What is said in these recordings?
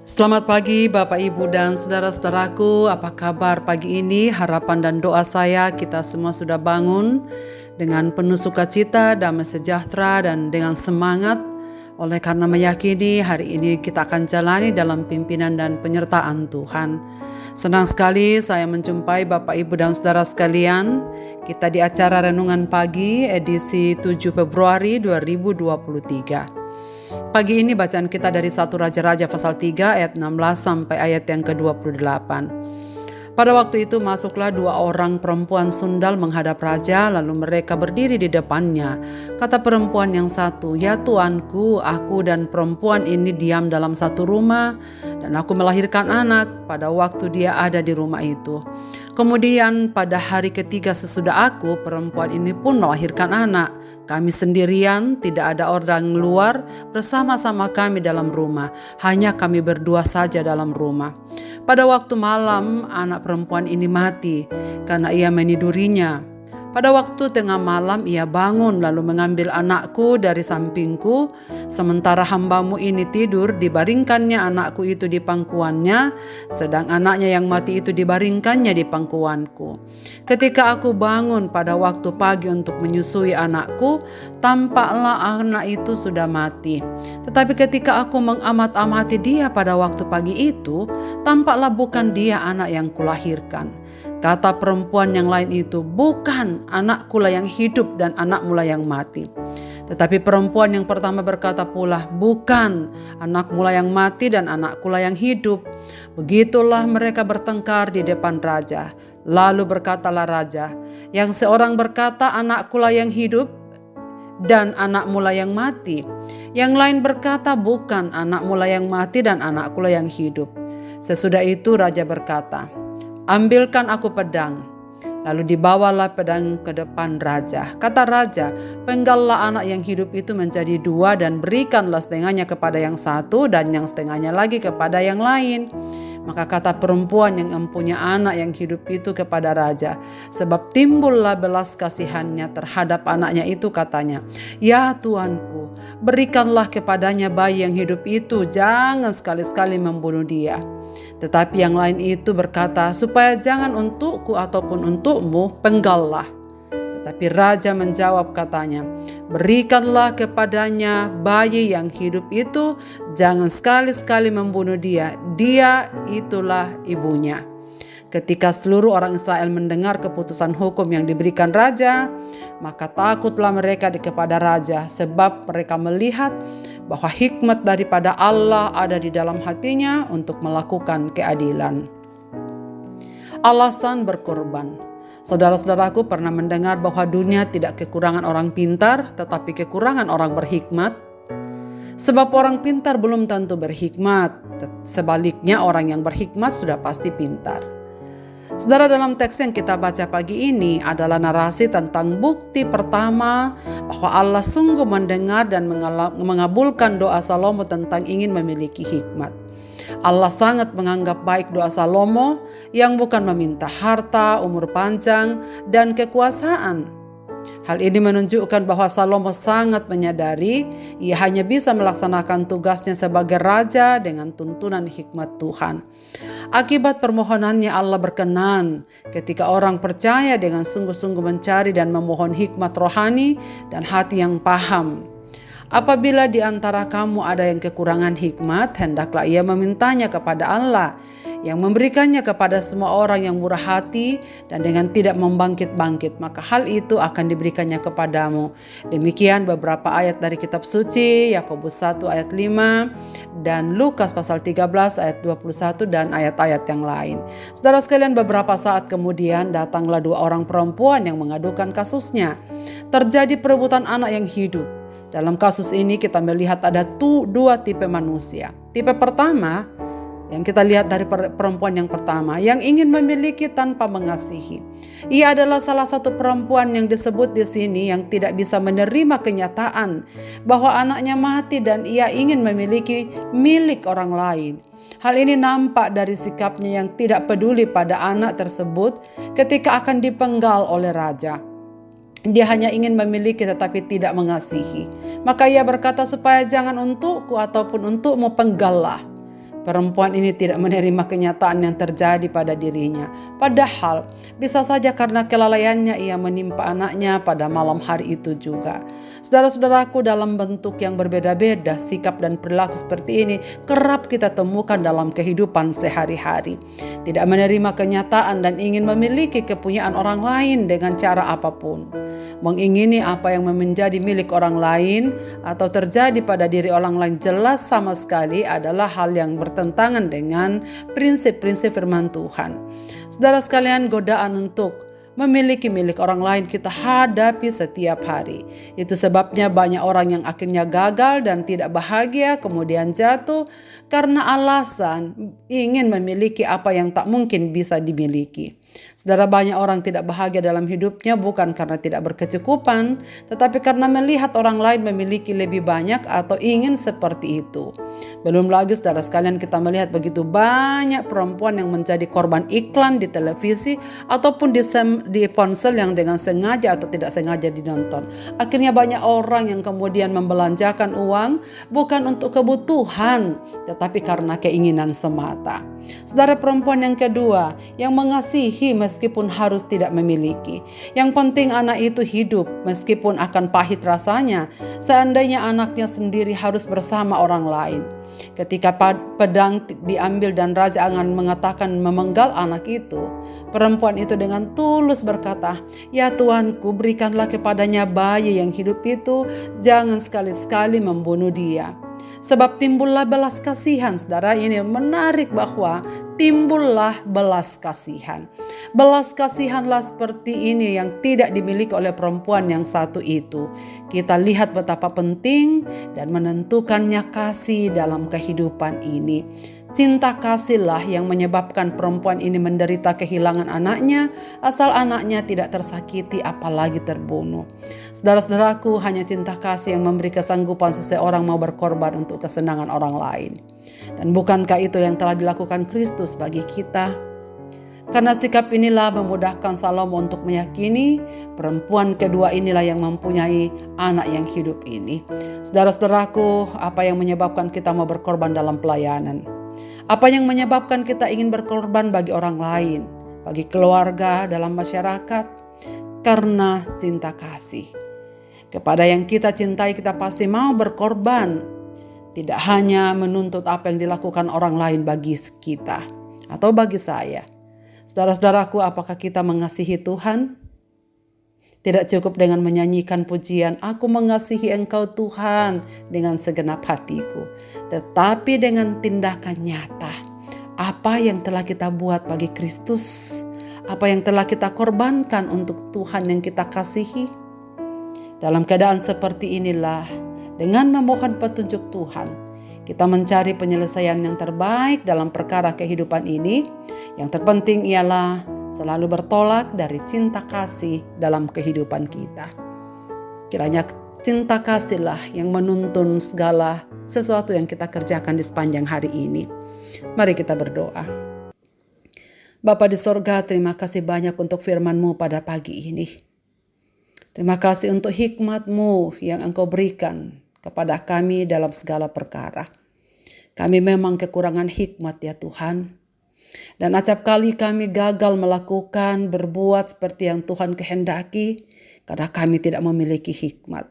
Selamat pagi Bapak Ibu dan saudara-saudaraku, apa kabar pagi ini? Harapan dan doa saya kita semua sudah bangun dengan penuh sukacita, damai sejahtera dan dengan semangat. Oleh karena meyakini hari ini kita akan jalani dalam pimpinan dan penyertaan Tuhan. Senang sekali saya menjumpai Bapak Ibu dan saudara sekalian. Kita di acara Renungan Pagi edisi 7 Februari 2023. Pagi ini bacaan kita dari 1 Raja-Raja pasal 3 ayat 16 sampai ayat yang ke-28. Pada waktu itu masuklah 2 orang perempuan sundal menghadap raja, lalu mereka berdiri di depannya. Kata perempuan yang satu, "Ya tuanku, aku dan perempuan ini diam dalam satu rumah, dan aku melahirkan anak pada waktu dia ada di rumah itu. Kemudian pada hari ketiga sesudah aku, perempuan ini pun melahirkan anak. Kami sendirian, tidak ada orang luar bersama-sama kami dalam rumah. Hanya kami berdua saja dalam rumah. Pada waktu malam, anak perempuan ini mati karena ia menidurinya. Pada waktu tengah malam ia bangun lalu mengambil anakku dari sampingku. Sementara hambamu ini tidur, dibaringkannya anakku itu di pangkuannya, sedang anaknya yang mati itu dibaringkannya di pangkuanku. Ketika aku bangun pada waktu pagi untuk menyusui anakku, tampaklah anak itu sudah mati. Tetapi ketika aku mengamat-amati dia pada waktu pagi itu, tampaklah bukan dia anak yang kulahirkan. Kata perempuan yang lain itu, "Bukan, anakkulah yang hidup dan anakmulah yang mati." Tetapi perempuan yang pertama berkata pula, "Bukan, anakmulah yang mati dan anakkulah yang hidup." Begitulah mereka bertengkar di depan raja. Lalu berkatalah raja, yang seorang berkata, "Anakkulah yang hidup dan anakmulah yang mati." Yang lain berkata, "Bukan, anakmulah yang mati dan anakkulah yang hidup." Sesudah itu raja berkata, "Ambilkan aku pedang." Lalu dibawalah pedang ke depan raja. Kata raja, "Penggallah anak yang hidup itu menjadi 2 dan berikanlah setengahnya kepada yang satu dan yang setengahnya lagi kepada yang lain." Maka kata perempuan yang mempunyai anak yang hidup itu kepada raja, sebab timbullah belas kasihannya terhadap anaknya itu, katanya, "Ya tuanku, berikanlah kepadanya bayi yang hidup itu, jangan sekali-sekali membunuh dia." Tetapi yang lain itu berkata, "Supaya jangan untukku ataupun untukmu, penggallah." Tetapi raja menjawab katanya, "Berikanlah kepadanya bayi yang hidup itu, jangan sekali-sekali membunuh dia, dia itulah ibunya." Ketika seluruh orang Israel mendengar keputusan hukum yang diberikan raja, maka takutlah mereka kepada raja, sebab mereka melihat bahwa hikmat daripada Allah ada di dalam hatinya untuk melakukan keadilan. Alasan berkorban. Saudara-saudaraku pernah mendengar bahwa dunia tidak kekurangan orang pintar, tetapi kekurangan orang berhikmat. Sebab orang pintar belum tentu berhikmat, sebaliknya orang yang berhikmat sudah pasti pintar. Saudara, dalam teks yang kita baca pagi ini adalah narasi tentang bukti pertama bahwa Allah sungguh mendengar dan mengabulkan doa Salomo tentang ingin memiliki hikmat. Allah sangat menganggap baik doa Salomo yang bukan meminta harta, umur panjang, dan kekuasaan. Hal ini menunjukkan bahwa Salomo sangat menyadari ia hanya bisa melaksanakan tugasnya sebagai raja dengan tuntunan hikmat Tuhan. Akibat permohonannya Allah berkenan ketika orang percaya dengan sungguh-sungguh mencari dan memohon hikmat rohani dan hati yang paham. Apabila di antara kamu ada yang kekurangan hikmat, hendaklah ia memintanya kepada Allah yang memberikannya kepada semua orang yang murah hati dan dengan tidak membangkit-bangkit, maka hal itu akan diberikannya kepadamu. Demikian beberapa ayat dari kitab suci, Yakobus 1 ayat 5 dan Lukas pasal 13 ayat 21 dan ayat-ayat yang lain. Saudara sekalian, beberapa saat kemudian datanglah 2 orang perempuan yang mengadukan kasusnya. Terjadi perebutan anak yang hidup. Dalam kasus ini kita melihat ada 2 tipe manusia. Tipe pertama yang kita lihat dari perempuan yang pertama, yang ingin memiliki tanpa mengasihi. Ia adalah salah satu perempuan yang disebut di sini yang tidak bisa menerima kenyataan bahwa anaknya mati dan ia ingin memiliki milik orang lain. Hal ini nampak dari sikapnya yang tidak peduli pada anak tersebut ketika akan dipenggal oleh raja. Dia hanya ingin memiliki tetapi tidak mengasihi. Maka ia berkata, "Supaya jangan untukku ataupun untukmu, penggallah." Perempuan ini tidak menerima kenyataan yang terjadi pada dirinya. Padahal bisa saja karena kelalaiannya ia menimpa anaknya pada malam hari itu juga. Saudara-saudaraku, dalam bentuk yang berbeda-beda, sikap dan perilaku seperti ini kerap kita temukan dalam kehidupan sehari-hari. Tidak menerima kenyataan dan ingin memiliki kepunyaan orang lain dengan cara apapun. Mengingini apa yang menjadi milik orang lain atau terjadi pada diri orang lain jelas sama sekali adalah hal yang bertentangan dengan prinsip-prinsip firman Tuhan. Saudara sekalian, godaan untuk memiliki milik orang lain kita hadapi setiap hari. Itu sebabnya banyak orang yang akhirnya gagal dan tidak bahagia, kemudian jatuh karena alasan ingin memiliki apa yang tak mungkin bisa dimiliki. Saudara, banyak orang tidak bahagia dalam hidupnya bukan karena tidak berkecukupan, tetapi karena melihat orang lain memiliki lebih banyak atau ingin seperti itu. Belum lagi saudara sekalian, kita melihat begitu banyak perempuan yang menjadi korban iklan di televisi ataupun di ponsel yang dengan sengaja atau tidak sengaja dinonton. Akhirnya banyak orang yang kemudian membelanjakan uang bukan untuk kebutuhan, tetapi karena keinginan semata. Saudara, perempuan yang kedua yang mengasihi meskipun harus tidak memiliki. Yang penting anak itu hidup meskipun akan pahit rasanya seandainya anaknya sendiri harus bersama orang lain. Ketika pedang diambil dan raja akan mengatakan memenggal anak itu, perempuan itu dengan tulus berkata, "Ya Tuanku, berikanlah kepadanya bayi yang hidup itu, jangan sekali-sekali membunuh dia." Sebab timbullah belas kasihan. Saudara, ini menarik bahwa timbullah belas kasihan. Belas kasihanlah seperti ini yang tidak dimiliki oleh perempuan yang satu itu. Kita lihat betapa penting dan menentukannya kasih dalam kehidupan ini. Cinta kasihlah yang menyebabkan perempuan ini menderita kehilangan anaknya, asal anaknya tidak tersakiti apalagi terbunuh. Saudara-saudaraku, hanya cinta kasih yang memberi kesanggupan seseorang mau berkorban untuk kesenangan orang lain. Dan bukankah itu yang telah dilakukan Kristus bagi kita? Karena sikap inilah memudahkan Salomo untuk meyakini perempuan kedua inilah yang mempunyai anak yang hidup ini. Saudara-saudaraku, apa yang menyebabkan kita mau berkorban dalam pelayanan? Apa yang menyebabkan kita ingin berkorban bagi orang lain, bagi keluarga, dalam masyarakat? Karena cinta kasih. Kepada yang kita cintai kita pasti mau berkorban. Tidak hanya menuntut apa yang dilakukan orang lain bagi kita atau bagi saya. Saudara-saudaraku, apakah kita mengasihi Tuhan? Tidak cukup dengan menyanyikan pujian, "Aku mengasihi Engkau Tuhan dengan segenap hatiku." Tetapi dengan tindakan nyata. Apa yang telah kita buat bagi Kristus? Apa yang telah kita korbankan untuk Tuhan yang kita kasihi? Dalam keadaan seperti inilah, dengan memohon petunjuk Tuhan, kita mencari penyelesaian yang terbaik dalam perkara kehidupan ini. Yang terpenting ialah selalu bertolak dari cinta kasih dalam kehidupan kita. Kiranya cinta kasihlah yang menuntun segala sesuatu yang kita kerjakan di sepanjang hari ini. Mari kita berdoa. Bapa di sorga, terima kasih banyak untuk firman-Mu pada pagi ini. Terima kasih untuk hikmat-Mu yang Engkau berikan kepada kami dalam segala perkara. Kami memang kekurangan hikmat ya Tuhan. Dan acap kali kami gagal melakukan, berbuat seperti yang Tuhan kehendaki karena kami tidak memiliki hikmat.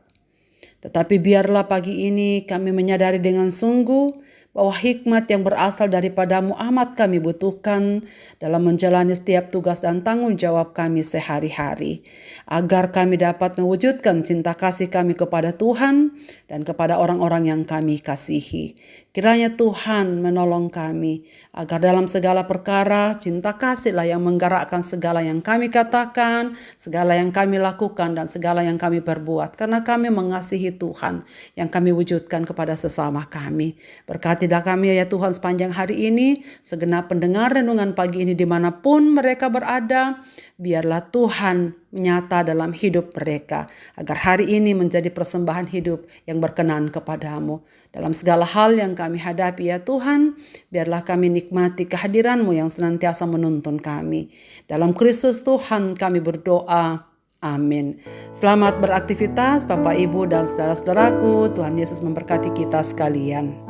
Tetapi biarlah pagi ini kami menyadari dengan sungguh bahwa hikmat yang berasal daripada-Mu amat kami butuhkan dalam menjalani setiap tugas dan tanggung jawab kami sehari-hari. Agar kami dapat mewujudkan cinta kasih kami kepada Tuhan dan kepada orang-orang yang kami kasihi. Kiranya Tuhan menolong kami agar dalam segala perkara cinta kasihlah yang menggerakkan segala yang kami katakan, segala yang kami lakukan dan segala yang kami perbuat. Karena kami mengasihi Tuhan yang kami wujudkan kepada sesama kami. Berkatilah kami ya Tuhan sepanjang hari ini, segenap pendengar renungan pagi ini dimanapun mereka berada, biarlah Tuhan menyata dalam hidup mereka, agar hari ini menjadi persembahan hidup yang berkenan kepadamu. Dalam segala hal yang kami hadapi ya Tuhan, biarlah kami nikmati kehadiran-Mu yang senantiasa menuntun kami. Dalam Kristus Tuhan kami berdoa. Amin. Selamat beraktivitas Bapak, Ibu, dan saudara-saudaraku. Tuhan Yesus memberkati kita sekalian.